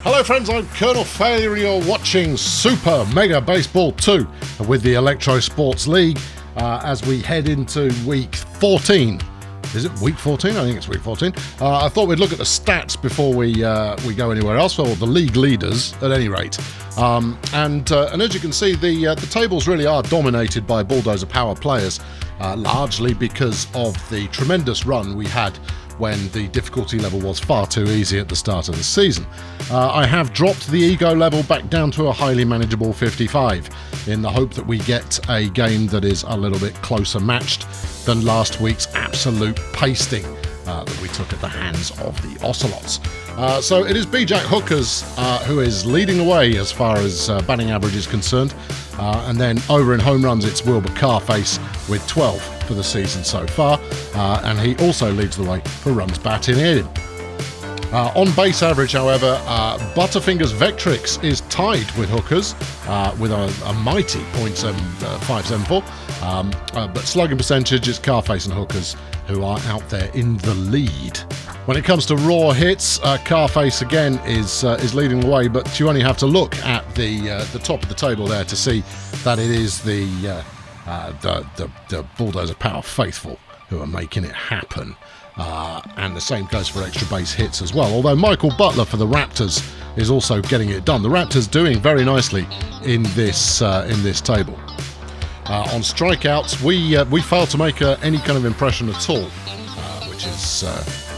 Hello friends, I'm Colonel Failure and you're watching Super Mega Baseball 2 with the Electro Sports League as we head into week 14. Is it week 14? I think it's week 14. I thought we'd look at the stats before we go anywhere else, or the league leaders at any rate. And as you can see, the tables really are dominated by Bulldozer Power players, largely because of the tremendous run we had when the difficulty level was far too easy at the start of the season. I have dropped the ego level back down to a highly manageable 55 in the hope that we get a game that is a little bit closer matched than last week's absolute pasting that we took at the hands of the Ocelots. So it is B-Jack Hookers who is leading the way as far as batting average is concerned. And then over in home runs, it's Wilbur Carface with 12 for the season so far. And he also leads the way for runs batted in. On base average, however, Butterfingers Vectrix is tied with Hookers with a mighty .574. But slugging percentage, it's Carface and Hookers who are out there in the lead. When it comes to raw hits, Carface again is leading the way, but you only have to look at the top of the table there to see that it is the Bulldozer Power faithful who are making it happen. And the same goes for extra base hits as well, although Michael Butler for the Raptors is also getting it done. The Raptors doing very nicely in this table. On strikeouts, we failed to make any kind of impression at all, which is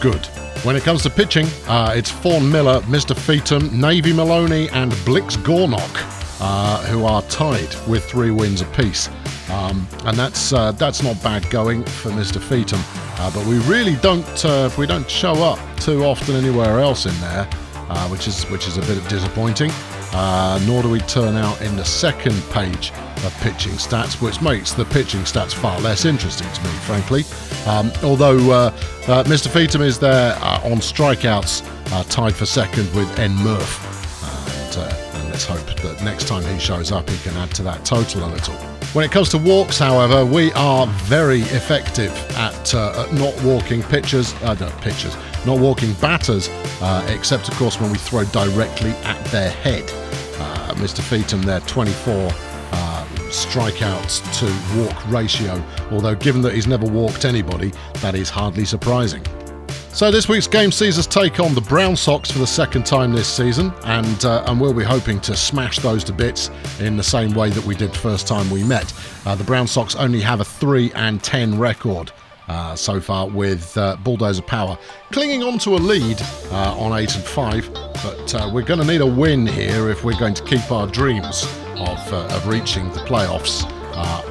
good. When it comes to pitching, it's Fawn Miller, Mr. Feetham, Navy Maloney and Blix Gornock who are tied with 3 wins apiece. And that's not bad going for Mr. Feetham, but we really don't show up too often anywhere else in there, which is a bit disappointing. Nor do we turn out in the second page of pitching stats, which makes the pitching stats far less interesting to me, frankly. Although Mr. Feetham is there on strikeouts, tied for second with N. Murph. And let's hope that next time he shows up, he can add to that total a little. When it comes to walks, however, we are very effective at not walking not walking batters, except of course when we throw directly at their head. Mr. Feetham there, 24 strikeouts to walk ratio, although given that he's never walked anybody, that is hardly surprising. So this week's game sees us take on the Brown Sox for the second time this season, and we'll be hoping to smash those to bits in the same way that we did the first time we met. The Brown Sox only have a 3-10 record so far, with Bulldozer Power clinging on to a lead on 8-5, but we're going to need a win here if we're going to keep our dreams of reaching the playoffs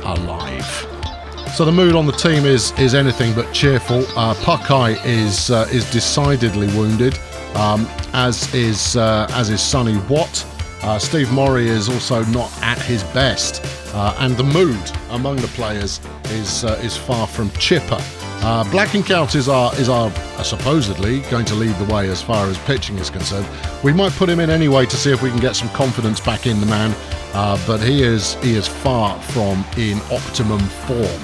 alive. So the mood on the team is anything but cheerful. Puckeye is decidedly wounded, as is Sonny Watt. Steve Murray is also not at his best, and the mood among the players is far from chipper. Blackenkout is supposedly going to lead the way as far as pitching is concerned. We might put him in anyway to see if we can get some confidence back in the man, but he is far from in optimum form.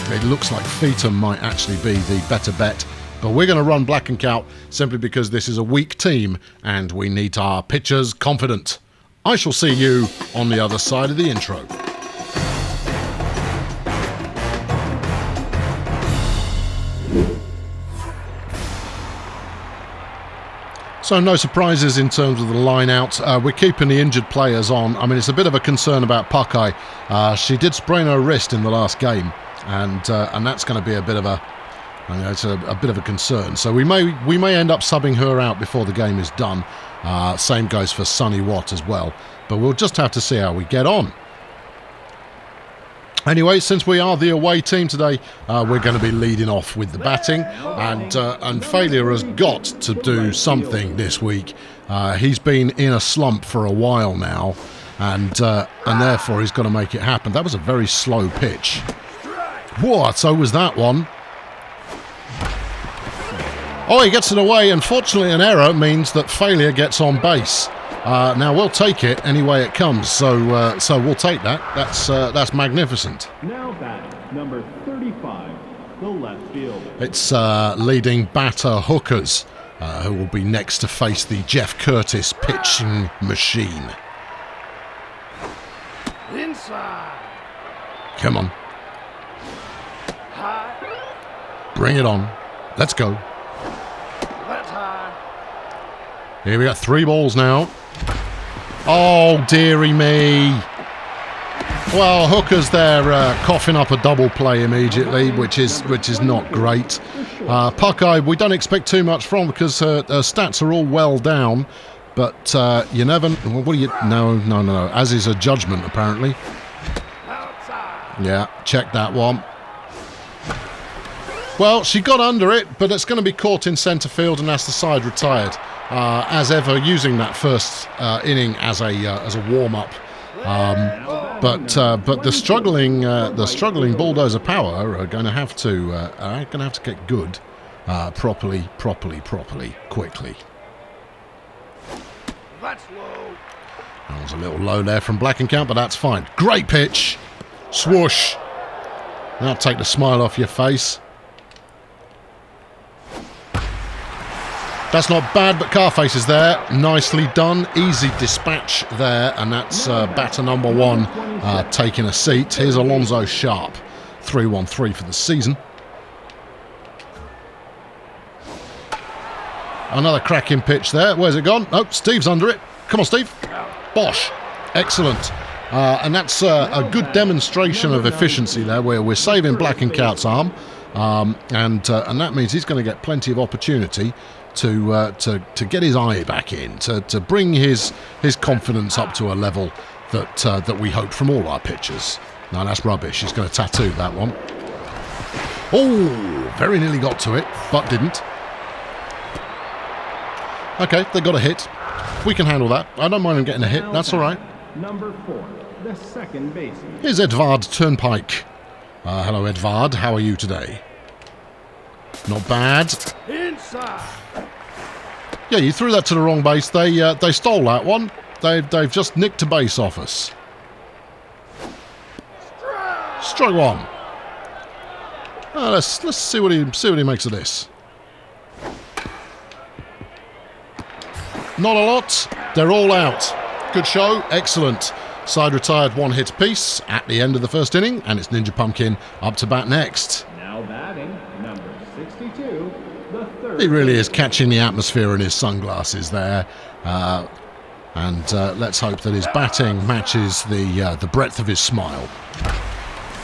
It looks like Feetham might actually be the better bet, but we're going to run Blackenkout simply because this is a weak team and we need our pitchers confident. I shall see you on the other side of the intro. So no surprises in terms of the line-out. We're keeping the injured players on. I mean, it's a bit of a concern about Puckeye. She did sprain her wrist in the last game, and that's going to be a bit of a concern. So we may end up subbing her out before the game is done. Same goes for Sonny Watt as well. But we'll just have to see how we get on. Anyway, since we are the away team today, we're going to be leading off with the batting, and Failure has got to do something this week. He's been in a slump for a while now, and therefore he's got to make it happen. That was a very slow pitch. Whoa, so was that one. Oh, he gets it away. Unfortunately, an error means that Failure gets on base. Now we'll take it any way it comes, so we'll take that. That's magnificent. Now bat number 35, the left field. It's leading batter Hookers who will be next to face the Jeff Curtis pitching machine. Inside. Come on. High. Bring it on. Let's go. That's high. Here we got 3 balls now. Oh, dearie me. Well, Hooker's there coughing up a double play immediately, which is not great. Puckeye, we don't expect too much from because her stats are all well down. But you never... What do you... No. As is a judgment, apparently. Outside. Yeah, check that one. Well, she got under it, but it's going to be caught in centre field, and that's the side retired. As ever, using that first inning as a warm-up. But the struggling Bulldozer Power are going to have to get good properly, quickly. That's low. That was a little low there from Blackenkamp, but that's fine. Great pitch. Swoosh. That'll take the smile off your face. That's not bad, but Carface is there. Nicely done. Easy dispatch there, and that's batter number 1 taking a seat. Here's Alonzo Sharp. 3-1-3 for the season. Another cracking pitch there. Where's it gone? Oh, Steve's under it. Come on, Steve. Bosh. Excellent. And that's a good demonstration of efficiency there, where we're saving Blackenkamp's arm. And that means he's going to get plenty of opportunity to get his eye back in, to bring his confidence up to a level that we hope from all our pitchers. No, that's rubbish. He's going to tattoo that one. Oh, very nearly got to it, but didn't. Okay, they got a hit. We can handle that. I don't mind him getting a hit. That's all right. Number 4, the second baseman. Here's Edvard Turnpike. Hello, Edvard. How are you today? Not bad. Inside. Yeah, you threw that to the wrong base. They stole that one. They've just nicked a base off us. Strike 1. Let's see what he makes of this. Not a lot. They're all out. Good show. Excellent. Side retired 1 hit apiece at the end of the first inning, and it's Ninja Pumpkin up to bat next. Now batting, number 62, the third. He really is catching the atmosphere in his sunglasses there. And let's hope that his batting matches the breadth of his smile.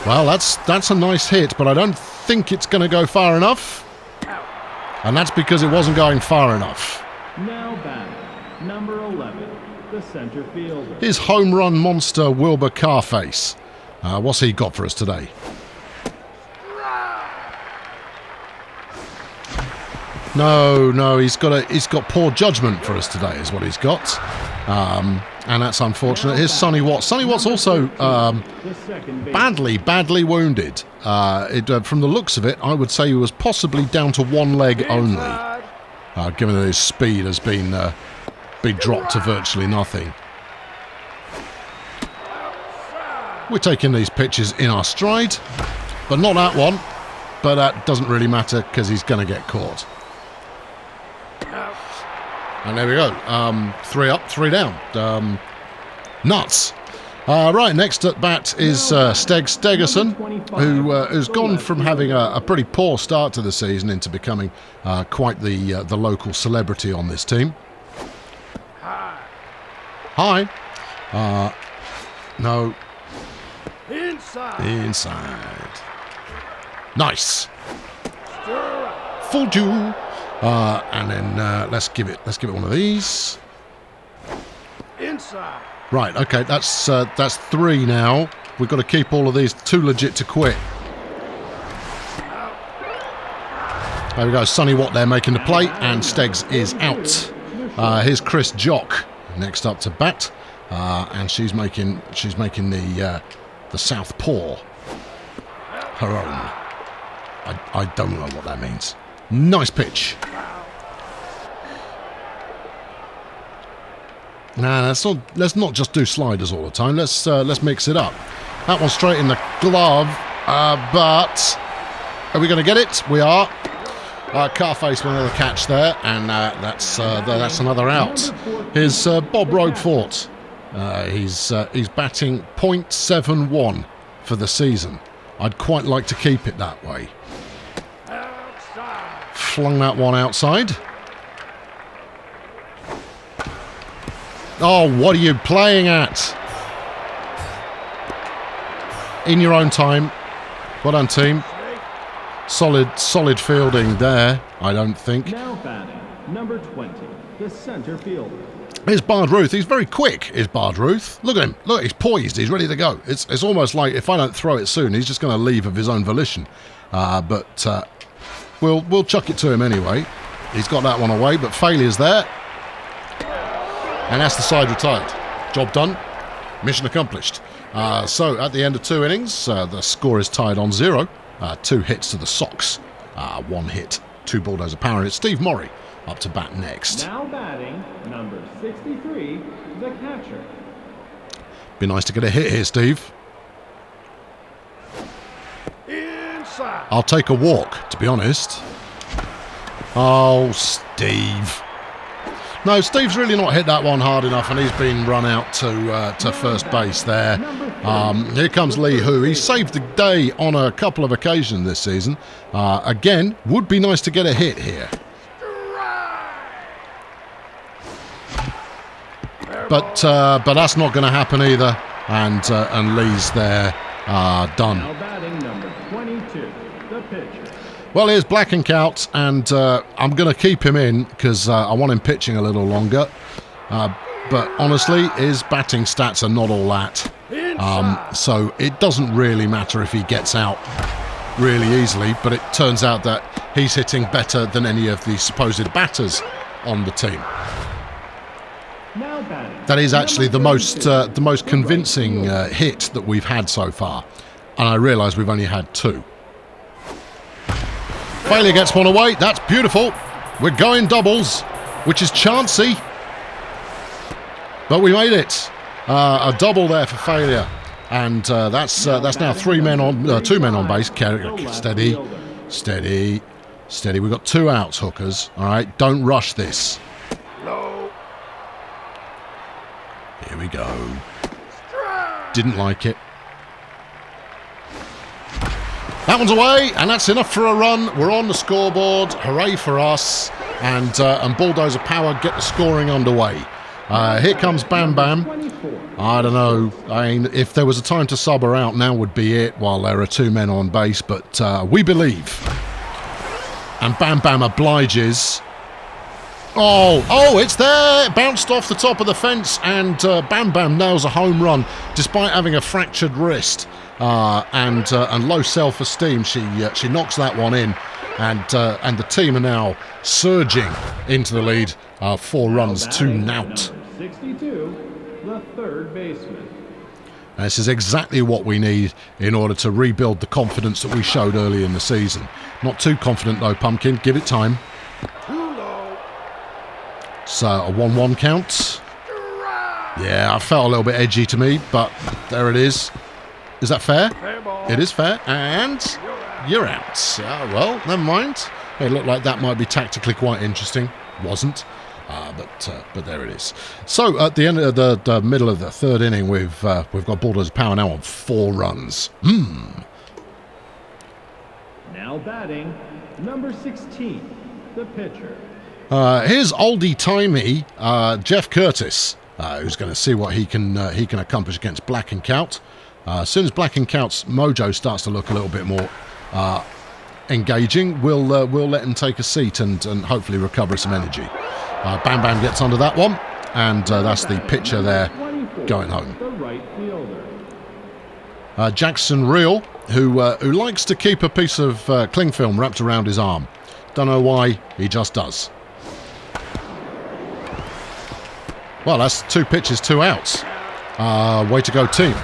Well, that's a nice hit, but I don't think it's going to go far enough. And that's because it wasn't going far enough. Now batting, number 11, the center fielder. His home run monster, Wilbur Carface. What's he got for us today? No, he's got poor judgment for us today, is what he's got. And that's unfortunate. Here's Sonny Watts. Sonny Watts also badly wounded. From the looks of it, I would say he was possibly down to 1 leg only, given that his speed has been dropped to virtually nothing. We're taking these pitches in our stride, but not that one. But that doesn't really matter because he's going to get caught. And there we go. 3 up, 3 down. Nuts. Right, next at bat is Steg Stegerson, who's gone from having a pretty poor start to the season into becoming quite the local celebrity on this team. Hi. No. Inside. Nice. Full duel. And then let's give it one of these. Inside. Right, okay, that's 3 now. We've got to keep all of these. Too legit to quit. There we go. Sonny Watt there making the play, and Stegs is out. Here's Chris Jock next up to bat, and she's making the southpaw her own. I don't know what that means. Nice pitch. Nah, let's not just do sliders all the time. Let's mix it up. That one's straight in the glove, but are we going to get it? We are. Carface with another catch there, and that's another out. Here's Bob Roquefort. He's batting .71 for the season. I'd quite like to keep it that way. Outside. Flung that one outside. Oh, what are you playing at? In your own time. Well done, team. Solid fielding there, I don't think. Now batting, number 20, the center fielder. Here's Bard Ruth. He's very quick, is Bard Ruth. Look at him. Look, he's poised. He's ready to go. It's almost like if I don't throw it soon, he's just going to leave of his own volition. But we'll chuck it to him anyway. He's got that one away, but failure's there. And that's the side retired. Job done. Mission accomplished. So at the end of 2 innings, the score is tied on 0. 2 hits to the Sox. 1 hit to Bulldozer Power. And it's Steve Morrie up to bat next. Now batting, number 63, the catcher. Be nice to get a hit here, Steve. Inside. I'll take a walk, to be honest. Oh, Steve. No, Steve's really not hit that one hard enough, and he's been run out to first base there. Here comes Lee Hu. He saved the day on a couple of occasions this season. Again, would be nice to get a hit here. But that's not going to happen either. And Lee's there, done. Now batting, number 22, the pitcher. Well, here's Blackenkout, and I'm going to keep him in because I want him pitching a little longer. But honestly, his batting stats are not all that. So it doesn't really matter if he gets out really easily, but it turns out that he's hitting better than any of the supposed batters on the team. Now batting. That is actually the most convincing hit that we've had so far. And I realise we've only had 2. Failure gets one away. That's beautiful. We're going doubles, which is chancy. But we made it. A double there for Failure. And that's now 2 men on base. Steady. We've got 2 outs, hookers. All right, don't rush this. Low. Here we go. Didn't like it. That one's away, and that's enough for a run. We're on the scoreboard. Hooray for us. And Bulldozer Power get the scoring underway. Here comes Bam Bam. I don't know. I mean, if there was a time to sub her out, now would be it while there are 2 men on base. But we believe. And Bam Bam obliges. Oh, it's there. It bounced off the top of the fence, and Bam Bam nails a home run despite having a fractured wrist. And low self-esteem, she knocks that one in, and the team are now surging into the lead, 4 runs to nought. 62, the third baseman. And this is exactly what we need in order to rebuild the confidence that we showed early in the season. Not too confident though, Pumpkin. Give it time. Too low. So a 1-1 count. Yeah, I felt a little bit edgy to me, but there it is. Is that fair? Fair ball. It is fair, and you're out. Well, never mind. It looked like that might be tactically quite interesting. Wasn't, but there it is. So at the end of the middle of the 3rd inning, we've got Bulldozer Power now on 4 runs. Now batting, number 16, the pitcher. Here's oldie-timey Jeff Curtis, who's going to see what he can accomplish against Blackenkout. As soon as Blackenkout's mojo starts to look a little bit more engaging, we'll let him take a seat and hopefully recover some energy. Bam Bam gets under that one, and that's the pitcher there going home. The right fielder. Jackson Reel, who likes to keep a piece of cling film wrapped around his arm. Don't know why, he just does. Well, that's 2 pitches, 2 outs. Way to go, team.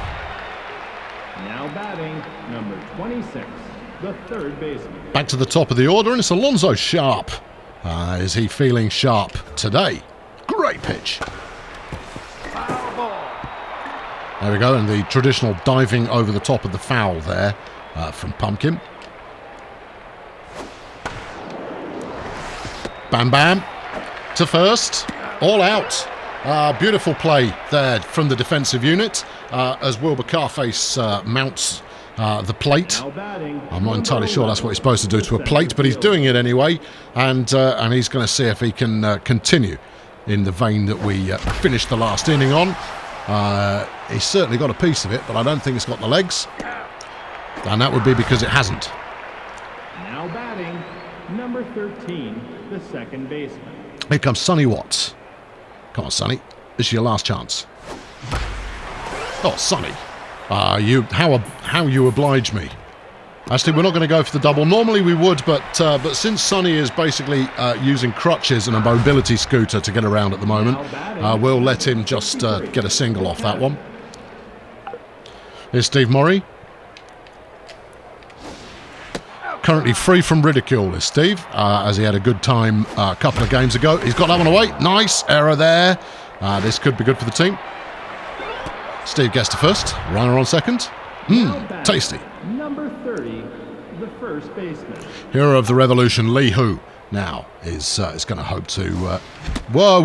Now batting, number 26, the third baseman. Back to the top of the order, and it's Alonzo Sharp. Is he feeling sharp today? Great pitch. Foul ball. There we go, and the traditional diving over the top of the foul there from Pumpkin. Bam Bam to first. All out. Beautiful play there from the defensive unit as Wilbur Carface mounts the plate. I'm not entirely sure that's what he's supposed to do to a plate, but he's doing it anyway, and he's going to see if he can continue in the vein that we finished the last inning on. He's certainly got a piece of it, but I don't think it's got the legs, and that would be because it hasn't. Now batting, number 13, the second baseman. Here comes Sonny Watts. Come on, Sonny. This is your last chance. Oh, Sonny. How you oblige me. Actually, we're not going to go for the double. Normally we would, but since Sonny is basically using crutches and a mobility scooter to get around at the moment, we'll let him just get a single off that one. Here's Steve Murray. Currently free from ridicule is Steve, as he had a good time a couple of games ago. He's got that one away. Nice error there. This could be good for the team. Steve gets to first. Runner on second. Tasty. Number 30, the first baseman. Hero of the Revolution, Lee Hu, now is going to hope to... Whoa,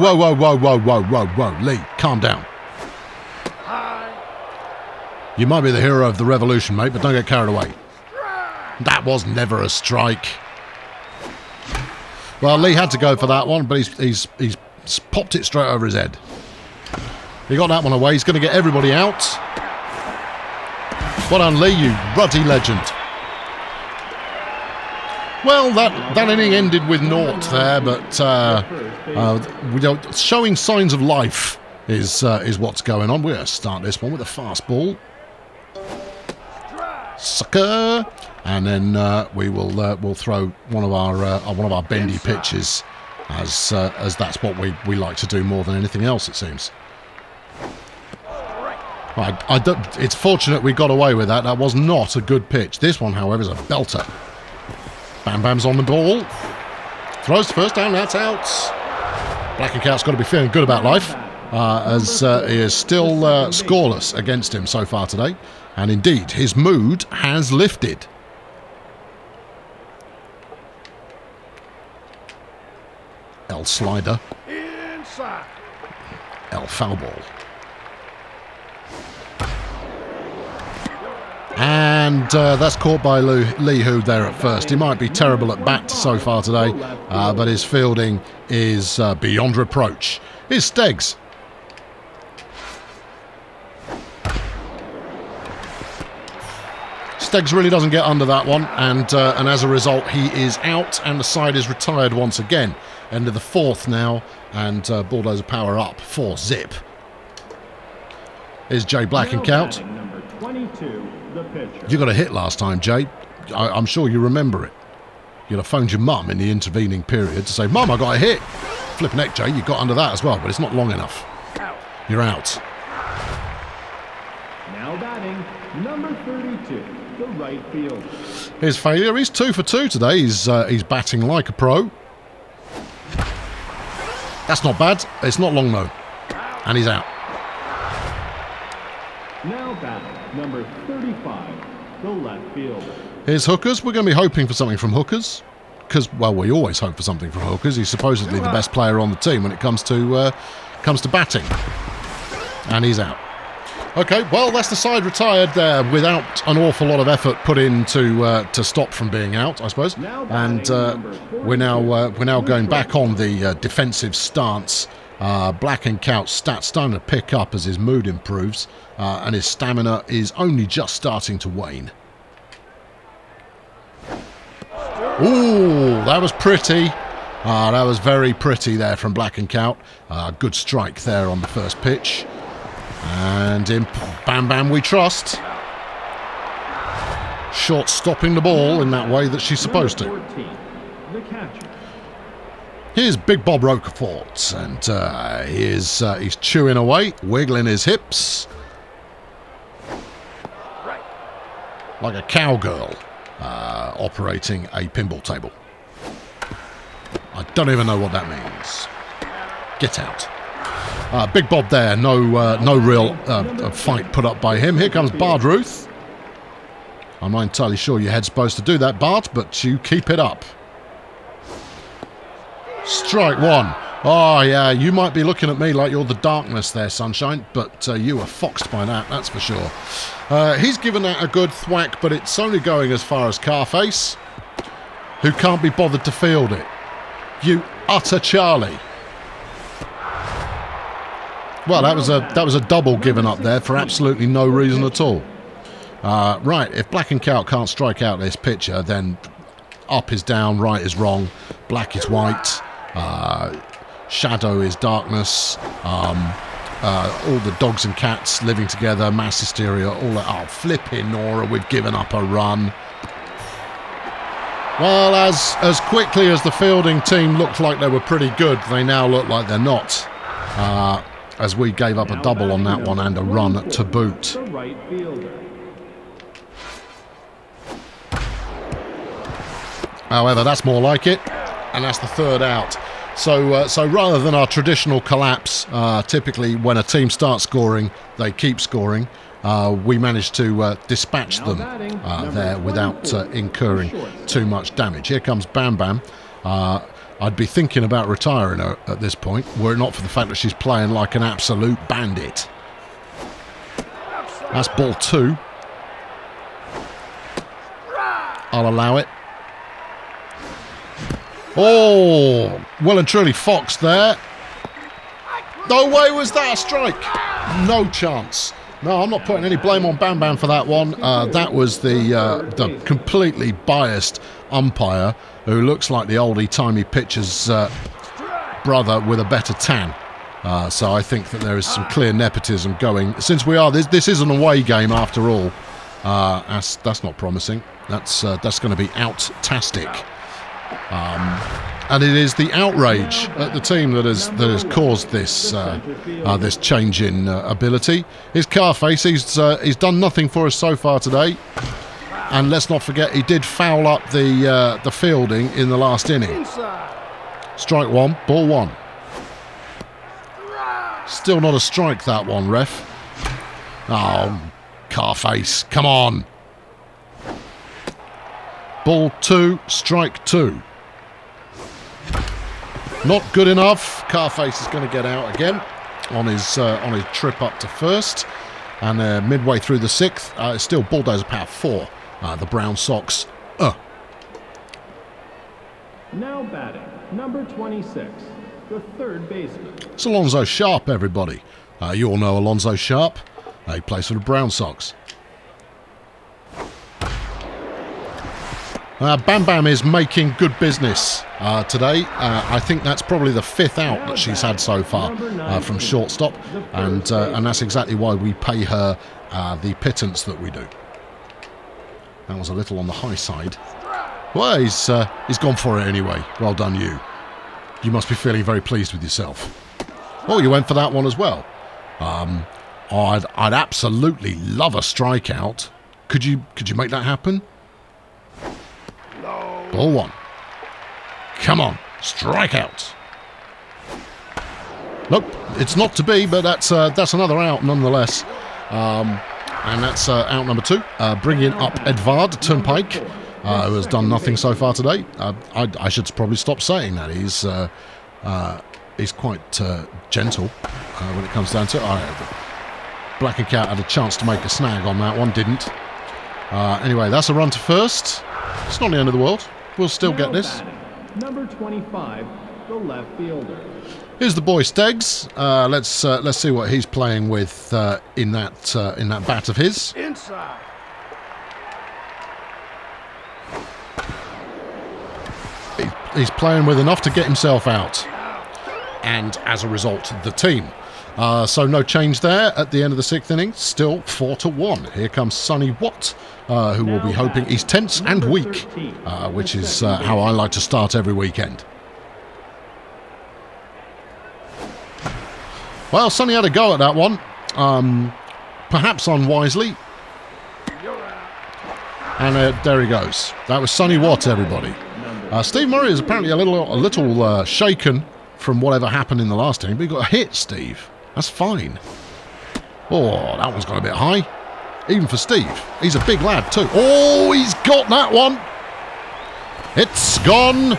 Lee, calm down. You might be the hero of the Revolution, mate, but don't get carried away. That was never a strike. Well, Lee had to go for that one, but he's popped it straight over his head. He got that one away. He's going to get everybody out. Well done, Lee, you ruddy legend. Well, that inning ended with naught there, but showing signs of life is what's going on. We're going to start this one with a fastball. Sucker. And then we'll throw one of our bendy pitches, as that's what we like to do more than anything else, it seems. It's fortunate we got away with that. That was not a good pitch. This one, however, is a belter. Bam Bam's on the ball. Throws the first down. That's out. Black and Cat's got to be feeling good about life, as he is still scoreless against him so far today. And indeed, his mood has lifted. L slider. Inside. L foul ball. And that's caught by Lee Hu there at first. He might be terrible at bat so far today, but his fielding is beyond reproach. Here's Steggs. Steggs really doesn't get under that one, and as a result, he is out, and the side is retired once again. End of the fourth now, and Bulldozer Power up 4-zip. Here's Jay Black and Count. Number 22, the pitcher. You got a hit last time, Jay. I'm sure you remember it. You'd have phoned your mum in the intervening period to say, "Mum, I got a hit." Flipping heck, Jay, you got under that as well, but it's not long enough. You're out. Now batting, number 32, the right field. Here's failure. He's 2 for 2 today. He's batting like a pro. That's not bad. It's not long though, and he's out. Now batting, number 35, the left field. Here's Hookers. We're going to be hoping for something from Hookers, because, well, we always hope for something from Hookers. He's supposedly the best player on the team when it comes to batting, and he's out. Okay, well, that's the side retired there without an awful lot of effort put in to stop from being out, I suppose. And we're now going back on the defensive stance. Black and Count's stats starting to pick up as his mood improves, and his stamina is only just starting to wane. Ooh, that was pretty. That was very pretty there from Black and Count. Good strike there on the first pitch. And in Bam Bam we trust. Short stopping the ball in that way that she's supposed to. 14, the catcher. Here's Big Bob Rocafort, and he's chewing away, wiggling his hips like a cowgirl operating a pinball table. I don't even know what that means. Get out. Big Bob there, no real fight put up by him. Here comes Bard Ruth. I'm not entirely sure your head's supposed to do that, Bart, but you keep it up. Strike one. Oh, yeah, you might be looking at me like you're the darkness there, Sunshine, but you were foxed by that, that's for sure. He's given that a good thwack, but it's only going as far as Carface, who can't be bothered to field it. You utter Charlie. Well, that was a double given up there for absolutely no reason at all. Right, if Black and Cow can't strike out this pitcher, then up is down, right is wrong, black is white, shadow is darkness, all the dogs and cats living together, mass hysteria, all that. Oh, flipping Nora, we've given up a run. Well, as quickly as the fielding team looked like they were pretty good, they now look like they're not. As we gave up a double on that one and a run to boot. However, that's more like it, and that's the third out. So rather than our traditional collapse, typically when a team starts scoring, they keep scoring. We managed to dispatch them there without incurring too much damage. Here comes Bam Bam. I'd be thinking about retiring her at this point, were it not for the fact that she's playing like an absolute bandit. That's ball 2. I'll allow it. Oh, well and truly foxed there. No way was that a strike. No chance. No, I'm not putting any blame on Bam Bam for that one. That was the completely biased umpire who looks like the oldie-timey pitcher's brother with a better tan. So I think that there is some clear nepotism going. Since we are, this is an away game after all. That's not promising. That's going to be out-tastic. And it is the outrage at the team that has caused this this change in ability. His Carface, he's done nothing for us so far today, and let's not forget he did foul up the fielding in the last inning. Strike 1, ball 1. Still not a strike, that one, ref. Oh, Carface, come on. Ball 2, strike 2. Not good enough. Carface is going to get out again on his trip up to first. And midway through the 6th, it's still Bulldozer Power 4. The Brown Sox. Now batting, number 26, the third baseman. It's Alonzo Sharp, everybody. You all know Alonzo Sharp. He plays for the Brown Sox. Bam Bam is making good business today. I think that's probably the 5th out that she's had so far from shortstop, and that's exactly why we pay her the pittance that we do. That was a little on the high side. Well, he's gone for it anyway. Well done, you. You must be feeling very pleased with yourself. Oh, you went for that one as well. I'd absolutely love a strikeout. Could you make that happen? Ball 1. Come on, strikeout. Nope, it's not to be, but that's another out nonetheless. And that's out number 2. Bringing up Edvard Turnpike, who has done nothing so far today. I should probably stop saying that. He's quite gentle when it comes down to it. Black and Cat had a chance to make a snag on that one, didn't. Anyway, that's a run to first. It's not the end of the world. We'll still get this. Number 25, the left fielder. Here's the boy Steggs. Let's see what he's playing with in that bat of his. Inside. He's playing with enough to get himself out, and as a result, the team. So no change there at the end of the 6th inning. Still 4-1. Here comes Sonny Watt, who will be hoping he's tense and weak, which is how I like to start every weekend. Well, Sonny had a go at that one, perhaps unwisely. And there he goes. That was Sonny Watt, everybody. Steve Murray is apparently a little shaken from whatever happened in the last inning, but he got a hit, Steve. That's fine. Oh, that one's gone a bit high. Even for Steve. He's a big lad too. Oh, he's got that one. It's gone.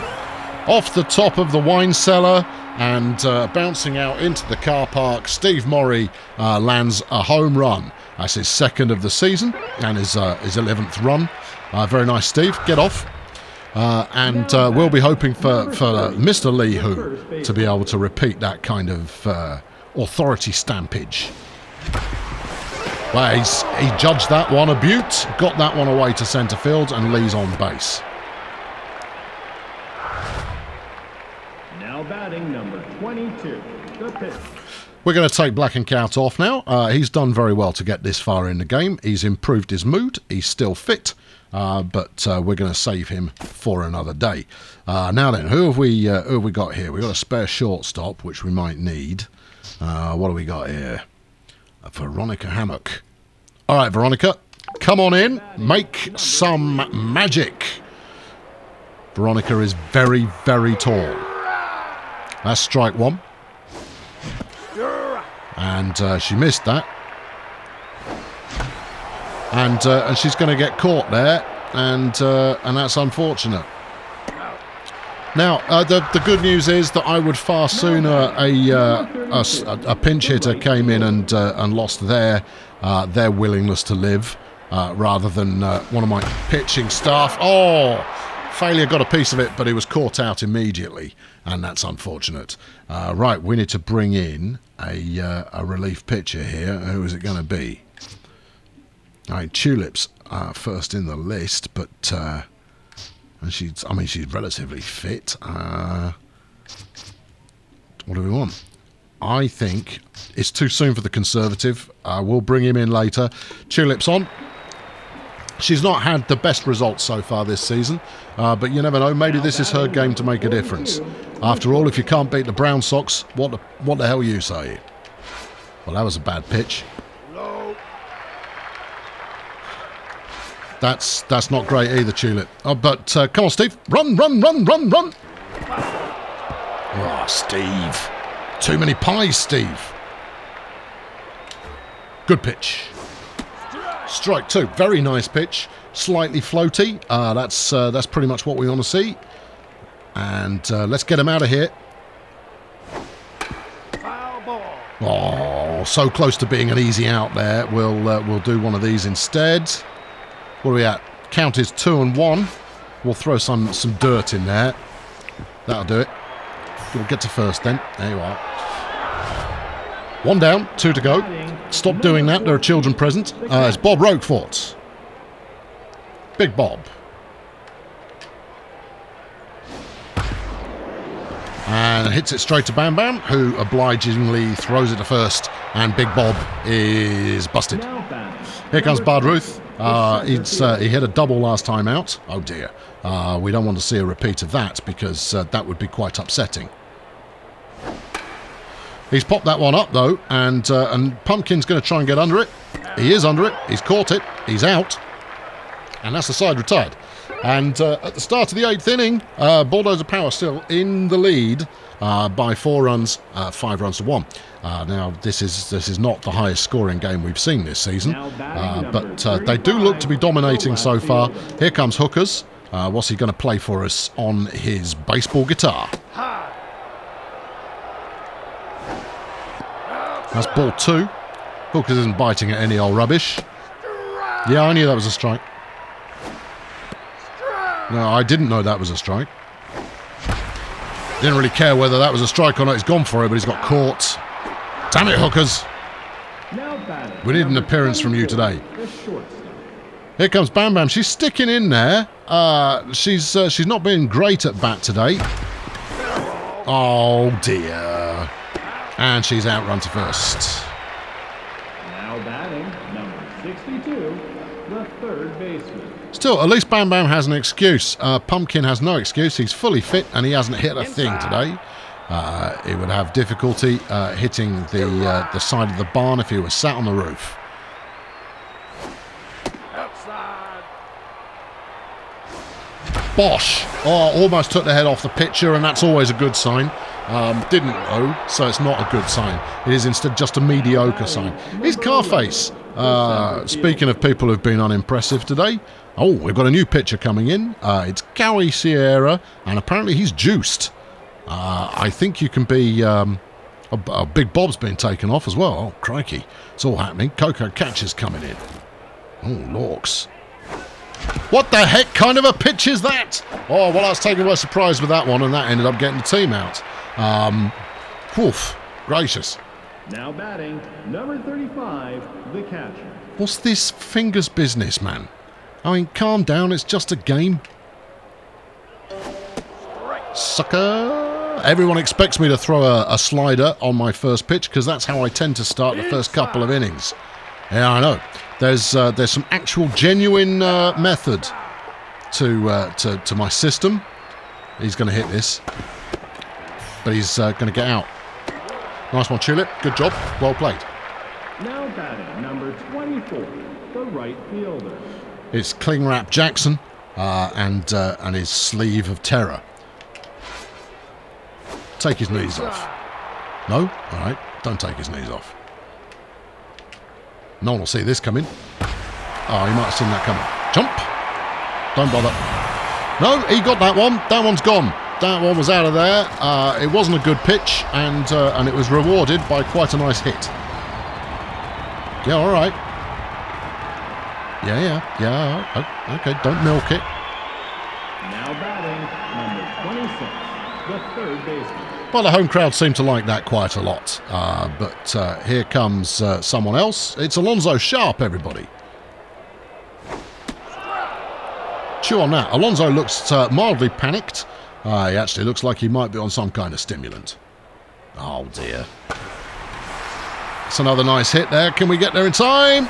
off the top of the wine cellar and bouncing out into the car park. Steve Morey lands a home run. That's his second of the season and his 11th run. Very nice, Steve. Get off. And we'll be hoping for Mr. Lee Hu to be able to repeat that kind of authority stampage. Well, he judged that one a beaut, got that one away to centre field, and Lee's on base. Now batting number 22, the pitch. We're going to take Black and Cout off now. He's done very well to get this far in the game. He's improved his mood. He's still fit, but we're going to save him for another day. Now then, who have we got here? We've got a spare shortstop, which we might need. What do we got here? Veronica Hammock. All right, Veronica, come on in. Make some magic. Veronica is very, very tall. That's strike one. And she missed that. And she's going to get caught there. And that's unfortunate. Now, the good news is that I would far sooner a pinch hitter came in and lost their willingness to live rather than one of my pitching staff. Oh, failure got a piece of it, but he was caught out immediately, and that's unfortunate. Right, we need to bring in a relief pitcher here. Who is it going to be? I mean, Tulip's first in the list, but... and she's relatively fit. What do we want? I think it's too soon for the Conservative. We'll bring him in later. Tulip's on. She's not had the best results so far this season, but you never know. Maybe this is her game to make a difference. After all, if you can't beat the Brown Sox, what the hell you say? Well, that was a bad pitch. That's not great either, Tulip. But come on, Steve. Run. Oh, Steve. Too many pies, Steve. Good pitch. Strike two. Very nice pitch. Slightly floaty. That's pretty much what we want to see. And let's get him out of here. Oh, so close to being an easy out there. We'll do one of these instead. What are we at? Count is 2-1. We'll throw some dirt in there. That'll do it. We'll get to first then. There you are. One down, two to go. Stop doing that. There are children present. It's Bob Roquefort. Big Bob. And hits it straight to Bam Bam, who obligingly throws it to first. And Big Bob is busted. Here comes Bard Ruth. He hit a double last time out. Oh dear. We don't want to see a repeat of that because that would be quite upsetting. He's popped that one up though, and Pumpkin's going to try and get under it. He is under it. He's caught it. He's out. And that's the side retired. And at the start of the 8th inning, Bulldozer Power still in the lead by 4 runs, 5 runs to 1. Now, this is not the highest scoring game we've seen this season, but they do look to be dominating so far. Here comes Hookers. What's he going to play for us on his baseball guitar? That's ball 2. Hookers isn't biting at any old rubbish. Yeah, I knew that was a strike. No, I didn't know that was a strike. Didn't really care whether that was a strike or not. He's gone for it, but he's got caught. Damn it, Hookers. We need an appearance from you today. Here comes Bam Bam. She's sticking in there. She's not been great at bat today. Oh, dear. And she's outrun to first. Now batting, number 62, the third baseman. Still, at least Bam Bam has an excuse. Pumpkin has no excuse. He's fully fit and he hasn't hit a thing today. He would have difficulty hitting the side of the barn if he was sat on the roof. Bosh! Oh, almost took the head off the pitcher, and that's always a good sign. Didn't though, so it's not a good sign. It is instead just a mediocre sign. Here's Carface. Speaking of people who've been unimpressive today, Oh, we've got a new pitcher coming in. It's Gowie Sierra, and apparently he's juiced. I think you can be... a Big Bob's been taken off as well. Oh, crikey. It's all happening. Coco Catcher's coming in. Oh, Lorks. What the heck kind of a pitch is that? Oh, well, I was taken by surprise with that one, and that ended up getting the team out. Woof. Gracious. Now batting, number 35, the catcher. What's this fingers business, man? I mean, calm down. It's just a game. Sucker. Everyone expects me to throw a slider on my first pitch because that's how I tend to start the first couple of innings. Yeah, I know. There's some actual genuine method to my system. He's going to hit this, but he's going to get out. Nice one, Tulip. Good job. Well played. Now batting, number 24, the right fielder. It's Clingrap Jackson and his sleeve of terror. Take his knees off. No? All right. Don't take his knees off. No one will see this coming. Oh, he might have seen that coming. Jump. Don't bother. No, he got that one. That one's gone. That one was out of there. It wasn't a good pitch, and it was rewarded by quite a nice hit. Yeah, all right. Yeah. Okay, don't milk it. Now batting, number 26, the third baseman. Well, the home crowd seem to like that quite a lot. But here comes someone else. It's Alonzo Sharp, everybody. Chew on that. Alonzo looks mildly panicked. He actually looks like he might be on some kind of stimulant. Oh, dear. It's another nice hit there. Can we get there in time?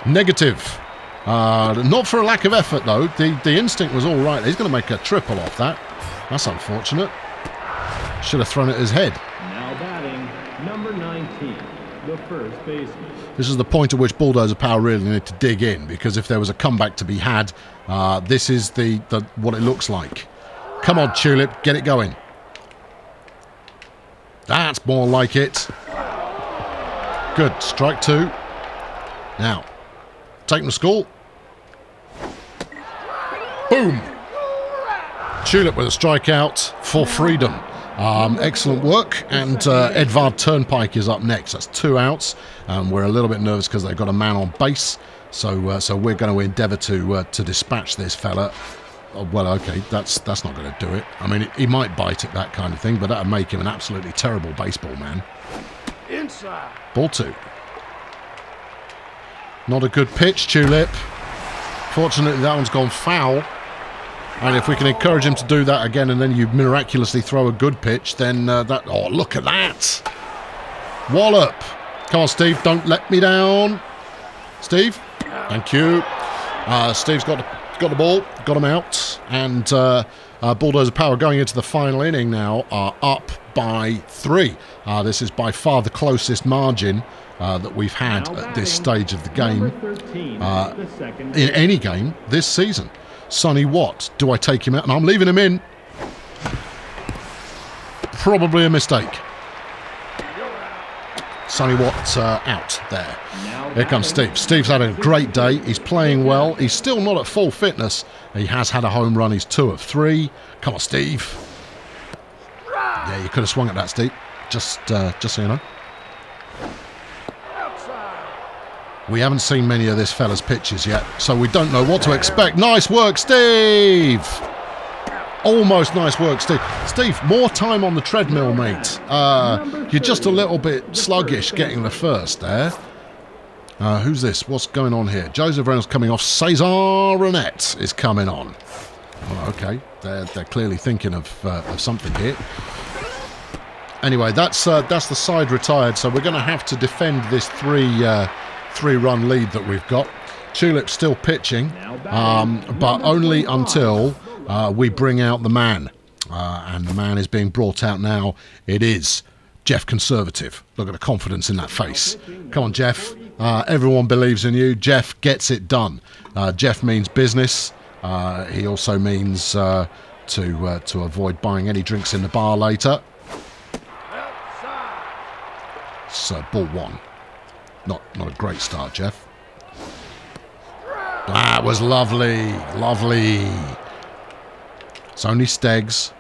Negative. Not for a lack of effort, though. The instinct was all right. He's going to make a triple off that. That's unfortunate. Should have thrown it at his head. Now batting, number 19, the first baseman. This is the point at which Bulldozer Power really need to dig in, because if there was a comeback to be had, this is the what it looks like. Come on, Tulip, get it going. That's more like it. Good, strike two. Now, take him to school. Boom! Tulip with a strikeout for freedom. Excellent work, and Edvard Turnpike is up next. That's 2 outs. We're a little bit nervous because they've got a man on base, so we're going to endeavour to dispatch this fella. Well, okay, that's not going to do it. I mean, he might bite at that kind of thing, but that would make him an absolutely terrible baseball man. Inside. Ball 2. Not a good pitch, Tulip. Fortunately, that one's gone foul. And if we can encourage him to do that again, and then you miraculously throw a good pitch, then that... Oh, look at that! Wallop! Come on, Steve, don't let me down. Steve, thank you. Steve's got the ball, got him out, and Bulldozer Power going into the final inning now are up by 3. This is by far the closest margin that we've had at this stage of the game, 13, in any game this season. Sonny Watt, do I take him out? And I'm leaving him in. Probably a mistake. Sonny Watt out there. Here comes Steve. Steve's had a great day. He's playing well. He's still not at full fitness. He has had a home run. He's 2 of 3. Come on, Steve. Yeah, you could have swung at that, Steve. Just so you know. We haven't seen many of this fella's pitches yet, so we don't know what to expect. Nice work, Steve! Almost nice work, Steve. Steve, more time on the treadmill, mate. You're just a little bit sluggish getting the first there. Who's this? What's going on here? Joseph Reynolds coming off. Cesar Renette is coming on. Oh, okay, they're clearly thinking of something here. Anyway, that's the side retired, so we're going to have to defend this three-run lead that we've got. Tulip's still pitching, but only until we bring out the man. And the man is being brought out now. It is Jeff Conservative. Look at the confidence in that face. Come on, Jeff. Everyone believes in you. Jeff gets it done. Jeff means business. He also means to avoid buying any drinks in the bar later. So, ball 1. Not a great start, Jeff. That was lovely. Lovely. It's only Steggs.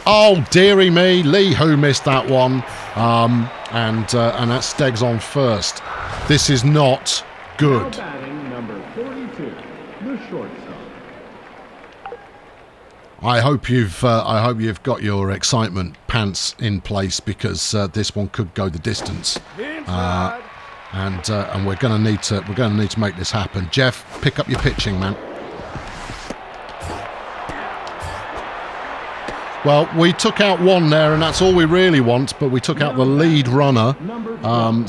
Oh, dearie me. Lee Who missed that one. And that's Steggs on first. This is not good. Now batting number 42, the shortstop. I hope you've got your excitement pants in place, because this one could go the distance. And we're going to need to make this happen. Jeff, pick up your pitching, man. Well, we took out one there, and that's all we really want, but we took out the lead runner,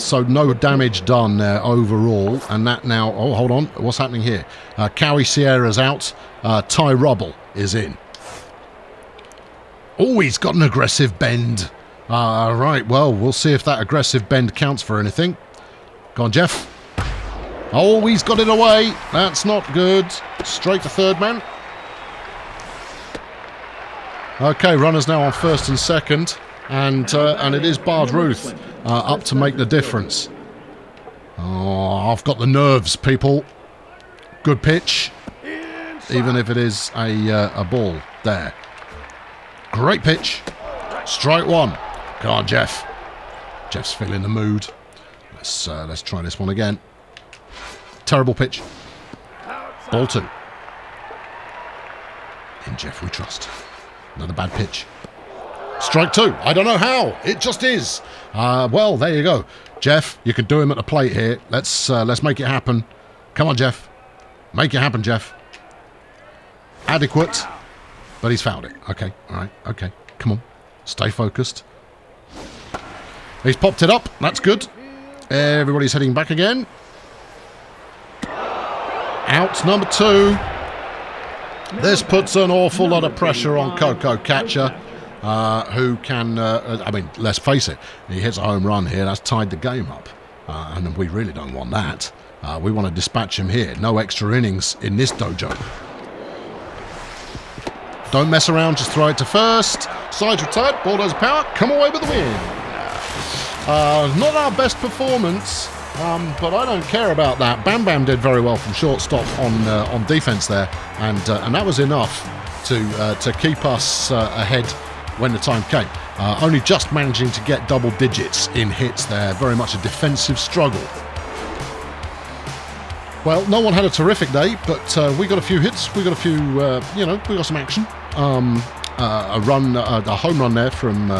so no damage done there overall. And that now, oh, hold on, what's happening here? Cowie Sierra's out, Ty Rubble is in. Oh, he's got an aggressive bend. Right, well, we'll see if that aggressive bend counts for anything. Go on, Jeff. Oh, he's got it away. That's not good. Straight to third man. Okay, runners now on first and second, and it is Bard Ruth up to make the difference. Oh, I've got the nerves, people. Good pitch, even if it is a ball there. Great pitch. Strike one. Go on, Jeff. Jeff's feeling the mood. Let's try this one again. Terrible pitch. Ball two. In Jeff we trust. Another bad pitch. Strike two. I don't know how. It just is. Well, there you go. Jeff, you can do him at the plate here. Let's make it happen. Come on, Jeff. Make it happen, Jeff. Adequate. But he's fouled it. Okay. All right. Okay. Come on. Stay focused. He's popped it up. That's good. Everybody's heading back again. Out number two. This puts an awful lot of pressure on Coco Catcher, who can, I mean, let's face it, he hits a home run here, that's tied the game up, and we really don't want that. We want to dispatch him here. No extra innings in this dojo. Don't mess around, just throw it to first. Sides retired, Bulldozer Power, come away with the win. Not our best performance, but I don't care about that. Bam Bam did very well from shortstop on defense there, and that was enough to keep us ahead when the time came. Only just managing to get double digits in hits there. Very much a defensive struggle. Well, no one had a terrific day, but we got a few hits. We got a few, we got some action. A home run there from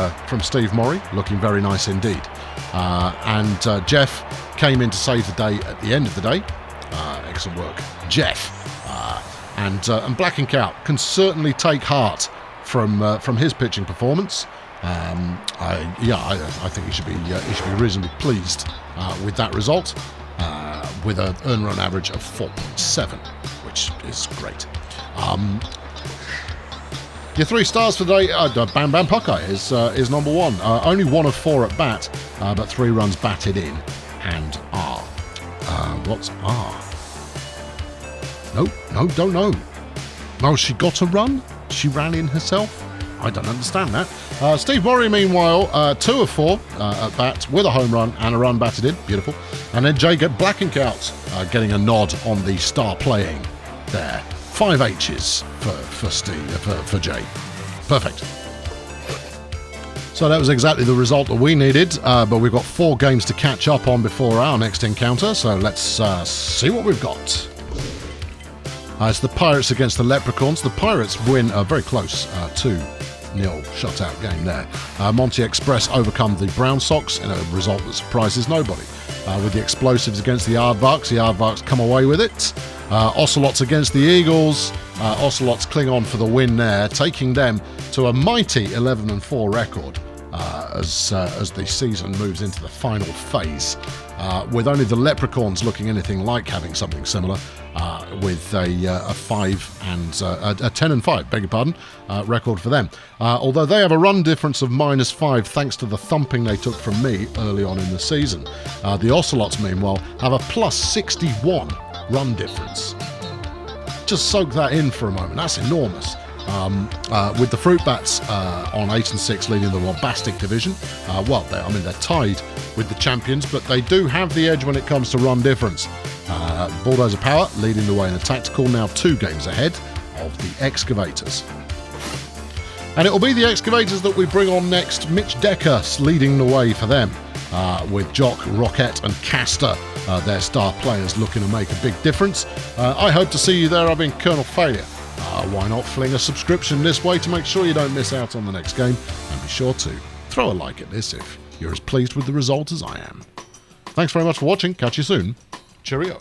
Steve Morrie, looking very nice indeed. And Jeff came in to save the day at the end of the day. Excellent work, Jeff. And Black and Cow can certainly take heart from his pitching performance. I think he should be reasonably pleased with that result. With an earned run average of 4.7, which is great. Your 3 stars for the day, Bam Bam Puckeye is number 1. Only 1 of 4 at bat, but 3 runs batted in. And R. What's R? No, don't know. No, she got a run? She ran in herself? I don't understand that. Steve Morrie, meanwhile, 2 of 4 at bat with a home run and a run batted in. Beautiful. And then Jay Blackenkout getting a nod on the star playing there. 5 H's for Steve, for Jay. Perfect. So that was exactly the result that we needed, but we've got 4 games to catch up on before our next encounter, so let's see what we've got. It's the Pirates against the Leprechauns. The Pirates win a very close 2-0 shutout game there. Monty Express overcome the Brown Sox in a result that surprises nobody. With the explosives against the Aardvarks come away with it. Ocelots against the Eagles. Ocelots cling on for the win there, taking them to a mighty 11-4 record as the season moves into the final phase. With only the Leprechauns looking anything like having something similar, with a 5 and a 10-5, beg your pardon, record for them. Although they have a run difference of -5 thanks to the thumping they took from me early on in the season. The Ocelots, meanwhile, have a +61 run difference. Just soak that in for a moment. That's enormous. With the Fruit Bats on 8 and 6 leading the Robastic division. They're tied with the champions, but they do have the edge when it comes to run difference. Bulldozer Power leading the way in the tactical, now 2 games ahead of the Excavators. And it will be the Excavators that we bring on next. Mitch Decker leading the way for them, with Jock, Rocket and Castor, their star players, looking to make a big difference. I hope to see you there. I've been Colonel Failure. Why not fling a subscription this way to make sure you don't miss out on the next game, and be sure to throw a like at this if you're as pleased with the result as I am. Thanks very much for watching. Catch you soon. Cheerio.